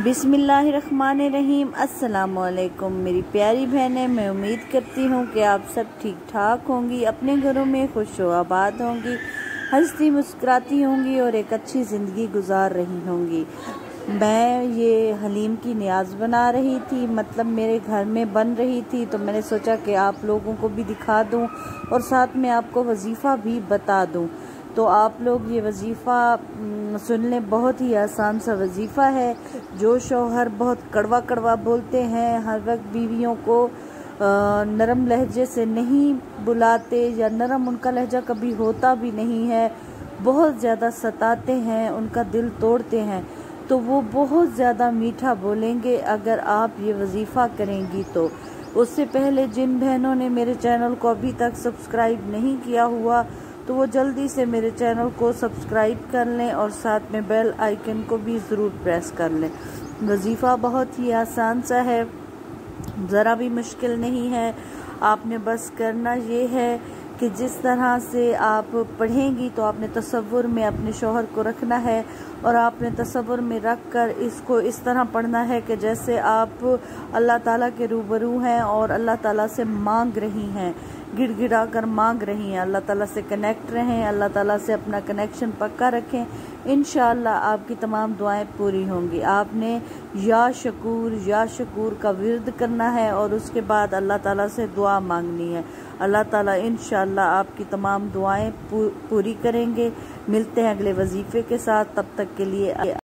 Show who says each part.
Speaker 1: बिस्मिल्लाहिर्रहमानिर्रहीम। अस्सलामुअलैकुम मेरी प्यारी बहनें, मैं उम्मीद करती हूँ कि आप सब ठीक ठाक होंगी, अपने घरों में खुश व आबाद होंगी, हंसती मुस्कुराती होंगी और एक अच्छी ज़िंदगी गुजार रही होंगी। मैं ये हलीम की नियाज़ बना रही थी, मतलब मेरे घर में बन रही थी, तो मैंने सोचा कि आप लोगों को भी दिखा दूँ और साथ में आपको वजीफ़ा भी बता दूँ। तो आप लोग ये वजीफ़ा सुन लें, बहुत ही आसान सा वजीफ़ा है। जो शौहर बहुत कड़वा कड़वा बोलते हैं, हर वक्त बीवियों को नरम लहजे से नहीं बुलाते या नरम उनका लहजा कभी होता भी नहीं है, बहुत ज़्यादा सताते हैं, उनका दिल तोड़ते हैं, तो वो बहुत ज़्यादा मीठा बोलेंगे अगर आप ये वजीफ़ा करेंगी। तो उससे पहले जिन बहनों ने मेरे चैनल को अभी तक सब्सक्राइब नहीं किया हुआ तो वो जल्दी से मेरे चैनल को सब्सक्राइब कर लें और साथ में बेल आइकन को भी ज़रूर प्रेस कर लें। वजीफ़ा बहुत ही आसान सा है, ज़रा भी मुश्किल नहीं है। आपने बस करना ये है कि जिस तरह से आप पढ़ेंगी तो आपने तसव्वुर में अपने शौहर को रखना है और आपने तसव्वुर में रख कर इसको इस तरह पढ़ना है कि जैसे आप अल्लाह ताला के रूबरू हैं और अल्लाह ताला से मांग रही हैं, गिड़गिड़ा कर मांग रही हैं। अल्लाह ताला से कनेक्ट रहें, अल्लाह ताला से अपना कनेक्शन पक्का रखें, इंशाअल्लाह आपकी तमाम दुआएं पूरी होंगी। आपने या शकूर का विर्द करना है और उसके बाद अल्लाह ताला से दुआ मांगनी है। अल्लाह ताला इंशाअल्लाह आपकी तमाम दुआएं पूरी करेंगे। मिलते हैं अगले वजीफे के साथ, तब तक के लिए